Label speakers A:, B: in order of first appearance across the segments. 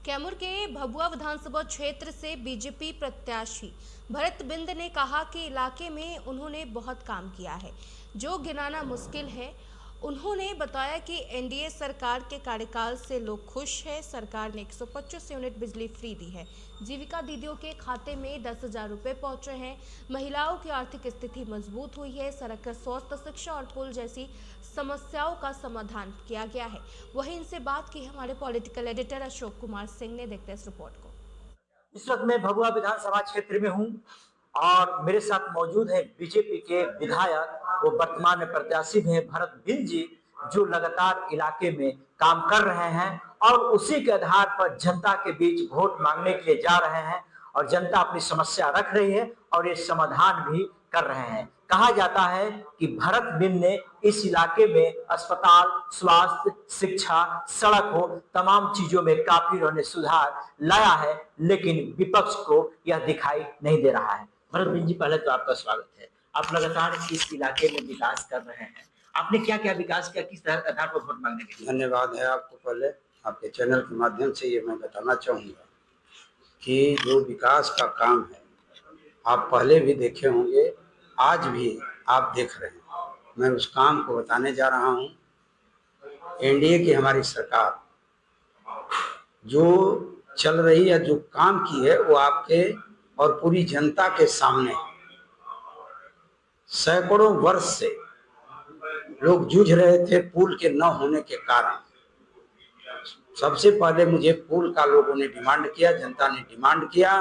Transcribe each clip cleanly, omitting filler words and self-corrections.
A: कैमूर के भभुआ विधानसभा क्षेत्र से बीजेपी प्रत्याशी भरत बिंद ने कहा कि इलाके में उन्होंने बहुत काम किया है जो गिनाना मुश्किल है। उन्होंने बताया कि एनडीए सरकार के कार्यकाल से लोग खुश हैं। सरकार ने 125 यूनिट बिजली फ्री दी है। जीविका दीदियों के खाते में 10,000 रुपये पहुंचे हैं। महिलाओं की आर्थिक स्थिति मजबूत हुई है। सड़क, स्वास्थ्य, शिक्षा और पुल जैसी समस्याओं का समाधान किया गया है। वहीं इनसे बात की हमारे पॉलिटिकल एडिटर अशोक कुमार सिंह ने। देखते हैं इस रिपोर्ट को।
B: इस वक्त मैं भभुआ विधानसभा क्षेत्र में हूं और मेरे साथ मौजूद है बीजेपी के विधायक, वो वर्तमान में प्रत्याशी भी हैं, भरत बिंद जी, जो लगातार इलाके में काम कर रहे हैं और उसी के आधार पर जनता के बीच वोट मांगने के लिए जा रहे हैं और जनता अपनी समस्या रख रही है और ये समाधान भी कर रहे हैं। कहा जाता है कि भरत बिंद ने इस इलाके में अस्पताल, स्वास्थ्य, शिक्षा, सड़क हो, तमाम चीजों में काफी उन्होंने सुधार लाया है, लेकिन विपक्ष को यह दिखाई नहीं दे रहा है। भरत बिंद जी, पहले तो आपका स्वागत है। आप लगातार इस इलाके में विकास कर रहे हैं, आपने क्या क्या विकास किया, किस आधार पर वोट मांगने के लिए?
C: धन्यवाद है आपको। पहले आपके चैनल के माध्यम से ये मैं बताना चाहूँगा कि जो विकास का काम है, आप पहले भी देखे होंगे, आज भी आप देख रहे हैं। मैं उस काम को बताने जा रहा हूँ। एनडीए की हमारी सरकार जो चल रही है, जो काम की है, वो आपके और पूरी जनता के सामने सैकड़ों वर्ष से लोग जूझ रहे थे पुल के न होने के कारण। सबसे पहले मुझे पुल का लोगों ने डिमांड किया, जनता ने डिमांड किया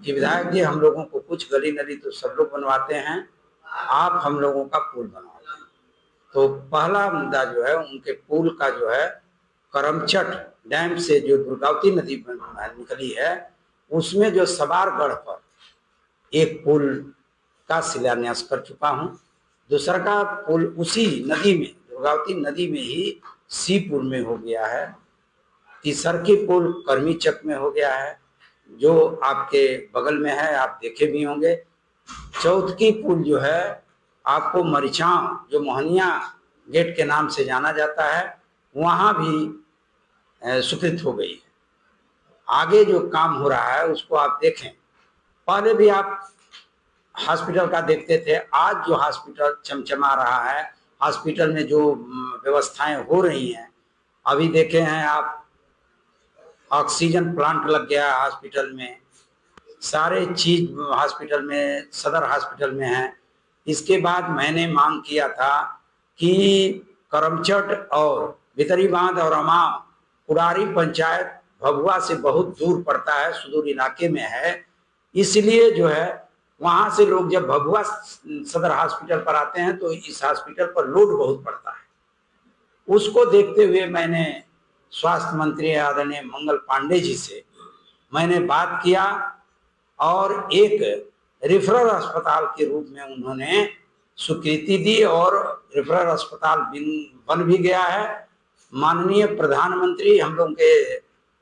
C: कि विधायक जी, हम लोगों को कुछ गली नली तो सब लोग बनवाते हैं, आप हम लोगों का पुल बनवा दें। तो पहला मुद्दा जो है, उनके पुल का जो है, करमचट डैम से जो दुर्गावती नदी निकली है, उसमें जो सवारगढ़ पर एक पुल का शिलान्यास कर चुका हूं। दूसरा का पुल उसी नदी में, दुर्गावती नदी में ही सीपुर में हो गया है। तीसरकी पुल कर्मीचक में हो गया है, जो आपके बगल में है, आप देखे भी होंगे। चौथकी पुल जो है आपको मरिचाव, जो मोहनिया गेट के नाम से जाना जाता है, वहाँ भी स्वीकृत हो गई है। आगे जो काम हो रहा है उसको आप देखें। पहले भी आप हॉस्पिटल का देखते थे, आज जो हॉस्पिटल चमचमा रहा है, हॉस्पिटल में जो व्यवस्थाएं हो रही हैं, अभी देखे हैं आप, ऑक्सीजन प्लांट लग गया हॉस्पिटल में, सारे चीज हॉस्पिटल में, सदर हॉस्पिटल में है। इसके बाद मैंने मांग किया था कि करमचट और भितरी बांध और अमाव, पुरारी पंचायत भभुआ से बहुत दूर पड़ता है, सुदूर इलाके में है, इसलिए जो है वहां से लोग जब भभुआ सदर हॉस्पिटल पर आते हैं तो इस हॉस्पिटल पर लोड बहुत पड़ता है। उसको देखते हुए मैंने स्वास्थ्य मंत्री आदरणीय मंगल पांडे जी से मैंने बात किया और एक रेफरल अस्पताल के रूप में उन्होंने स्वीकृति दी और रेफरल अस्पताल बन भी गया है। माननीय प्रधानमंत्री, हम लोग के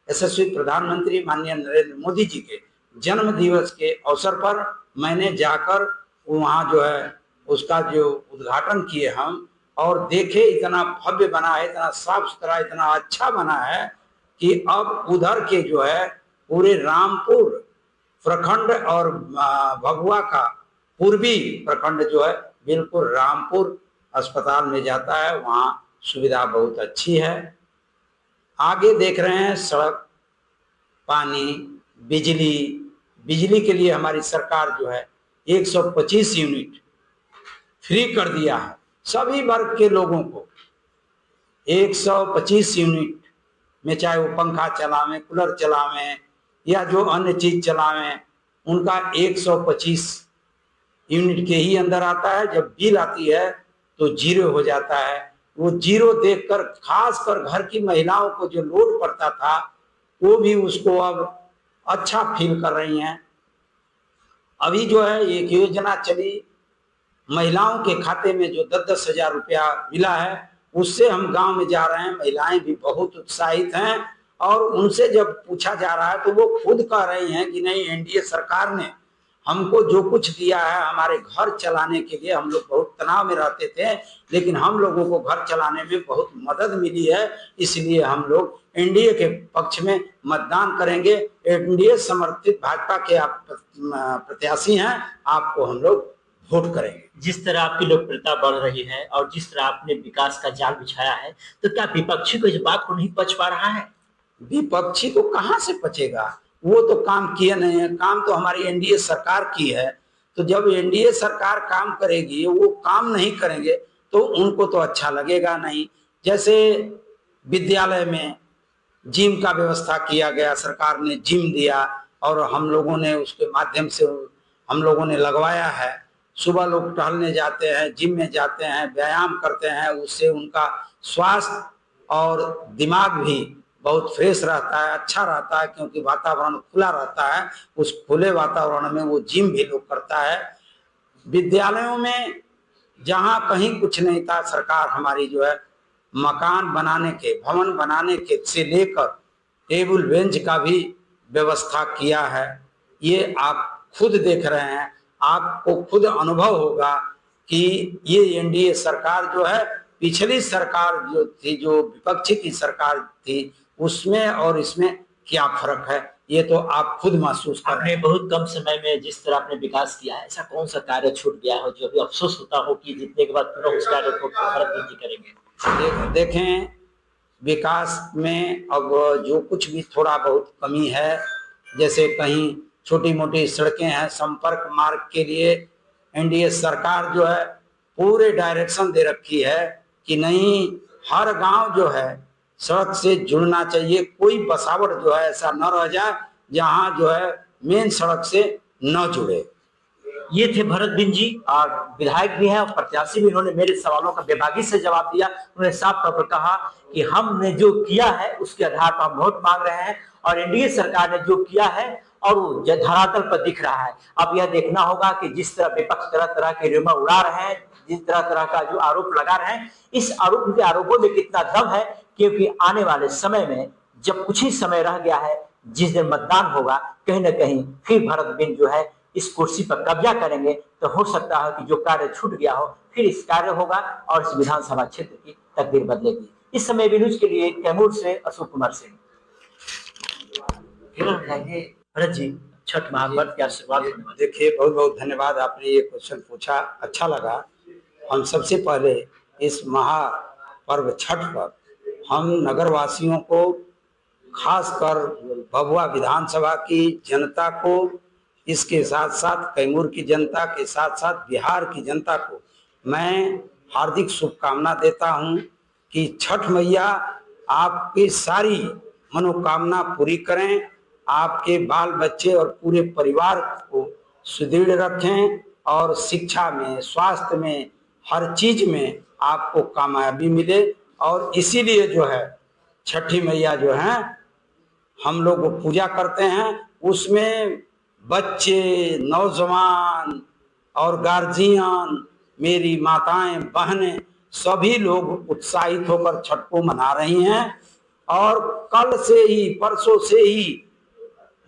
C: यशस्वी प्रधानमंत्री माननीय नरेंद्र मोदी जी के जन्म दिवस के अवसर पर मैंने जाकर वहाँ जो है उसका जो उद्घाटन किए हम, और देखे इतना भव्य बना है, इतना साफ सुथरा, इतना अच्छा बना है कि अब उधर के जो है पूरे रामपुर प्रखंड और भभुआ का पूर्वी प्रखंड जो है बिल्कुल रामपुर अस्पताल में जाता है। वहाँ सुविधा बहुत अच्छी है। आगे देख रहे हैं सड़क, पानी, बिजली के लिए हमारी सरकार जो है 125 यूनिट फ्री कर दिया है सभी वर्ग के लोगों को। 125 यूनिट में चाहे वो पंखा चलावें, कूलर चलावें या जो अन्य चीज चलावें, उनका 125 यूनिट के ही अंदर आता है। जब बिल आती है तो जीरो हो जाता है। वो जीरो देखकर खासकर घर की महिलाओं को जो लोड पड़ता था, वो भी उसको अब अच्छा फील कर रही हैं। अभी जो है एक योजना चली, महिलाओं के खाते में जो 10-10 हजार रुपया मिला है, उससे हम गांव में जा रहे हैं। महिलाएं भी बहुत उत्साहित हैं और उनसे जब पूछा जा रहा है तो वो खुद कह रही हैं कि नहीं, एनडीए सरकार ने हमको जो कुछ दिया है, हमारे घर चलाने के लिए, हम लोग बहुत तनाव में रहते थे, लेकिन हम लोगों को घर चलाने में बहुत मदद मिली है। इसलिए हम लोग एनडीए के पक्ष में मतदान करेंगे। एनडीए समर्थित भाजपा के आप प्रत्याशी हैं, आपको हम लोग वोट करेंगे।
B: जिस तरह आपकी लोकप्रियता बढ़ रही है और जिस तरह आपने विकास का जाल बिछाया है, तो क्या विपक्षी को इस बात को नहीं पच पा रहा है?
C: विपक्षी को कहां से पचेगा, वो तो काम किए नहीं है। काम तो हमारी एनडीए सरकार की है। तो जब एनडीए सरकार काम करेगी, वो काम नहीं करेंगे तो उनको तो अच्छा लगेगा नहीं। जैसे विद्यालय में जिम का व्यवस्था किया गया, सरकार ने जिम दिया और हम लोगों ने उसके माध्यम से हम लोगों ने लगवाया है। सुबह लोग टहलने जाते हैं, जिम में जाते हैं, व्यायाम करते हैं, उससे उनका स्वास्थ्य और दिमाग भी बहुत फ्रेश रहता है, अच्छा रहता है, क्योंकि वातावरण खुला रहता है। उस खुले वातावरण में वो जिम भी लोग करता है। विद्यालयों में जहाँ कहीं कुछ नहीं था, सरकार हमारी जो है मकान बनाने के, भवन बनाने के से लेकर टेबल बेंच का भी व्यवस्था किया है। ये आप खुद देख रहे हैं, आपको खुद अनुभव होगा कि ये एनडीए सरकार जो है, पिछली सरकार जो थी, जो विपक्षी की सरकार थी, उसमें और इसमें क्या फर्क है, ये तो आप खुद महसूस कर रहे हैं।
B: आपने बहुत कम समय में जिस तरह आपने विकास किया है, ऐसा कौन सा कार्य छूट गया हो जो अभी अफसोस होता हो कि जीतने के बाद पुनः उस कार्य को भरत जी करेंगे?
C: देखें, विकास में अब जो कुछ भी थोड़ा बहुत कमी है, जैसे कहीं छोटी मोटी सड़कें हैं, संपर्क मार्ग के लिए एनडीए सरकार जो है पूरे डायरेक्शन दे रखी है कि नहीं, हर गांव जो है सड़क से जुड़ना चाहिए। कोई बसावट जो है ऐसा न रह जाए जहां जो है मेन सड़क से न जुड़े।
B: ये थे भरत बिंद जी, और विधायक भी हैं और प्रत्याशी भी। इन्होंने मेरे सवालों का बेबाकी से जवाब दिया। उन्होंने साफ तौर पर कहा कि हमने जो किया है उसके आधार पर हम वोट मांग रहे हैं, और एनडीए सरकार ने जो किया है और वो धरातल पर दिख रहा है। अब यह देखना होगा कि जिस तरह विपक्ष तरह तरह के र्यूमर उड़ा रहे हैं, जिस तरह तरह का जो आरोप लगा रहे हैं, इस आरोपों में कितना दम है, क्योंकि आने वाले समय में जब कुछ ही समय रह गया है, जिस दिन मतदान होगा, कहीं ना कहीं फिर भरत बिंद जो है इस कुर्सी पर कब्जा करेंगे। तो हो सकता है कि जो कार्य छूट गया हो फिर इस कार्य होगा और इस विधानसभा क्षेत्र की तकदीर बदलेगी। इस समय भी न्यूज के लिए कैमूर से अशोक कुमार सिंह। भरत जी, छठ महापर्व की शुरुआत।
C: देखिए, बहुत बहुत धन्यवाद, आपने ये क्वेश्चन पूछा, अच्छा लगा। हम सबसे पहले इस महापर्व छठ पर हम नगरवासियों को, खासकर भभुआ विधानसभा की जनता को, इसके साथ साथ कैमूर की जनता के साथ साथ बिहार की जनता को मैं हार्दिक शुभकामना देता हूं कि छठ मैया आपकी सारी मनोकामना पूरी करें, आपके बाल बच्चे और पूरे परिवार को सुदृढ़ रखें, और शिक्षा में, स्वास्थ्य में, हर चीज में आपको कामयाबी मिले। और इसीलिए जो है छठी मैया जो है हम लोग वो पूजा करते हैं, उसमें बच्चे, नौजवान और गार्जियन, मेरी माताएं, बहनें, सभी लोग उत्साहित होकर छठ को मना रही हैं। और कल से ही, परसों से ही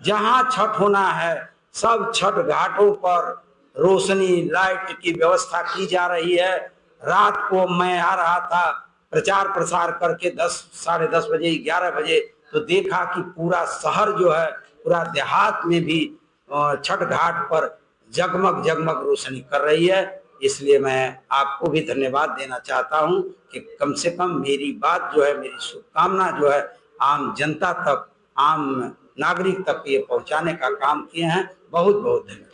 C: जहां छठ होना है, सब छठ घाटों पर रोशनी, लाइट की व्यवस्था की जा रही है। रात को मैं आ रहा था प्रचार प्रसार करके 10, साढ़े 10 बजे, 11 बजे, तो देखा कि पूरा शहर जो है, पूरा देहात में भी छठ घाट पर जगमग जगमग रोशनी कर रही है। इसलिए मैं आपको भी धन्यवाद देना चाहता हूं कि कम से कम मेरी बात जो है, मेरी शुभकामना जो है आम जनता तक, आम नागरिक तक ये पहुंचाने का काम किए हैं। बहुत बहुत धन्यवाद।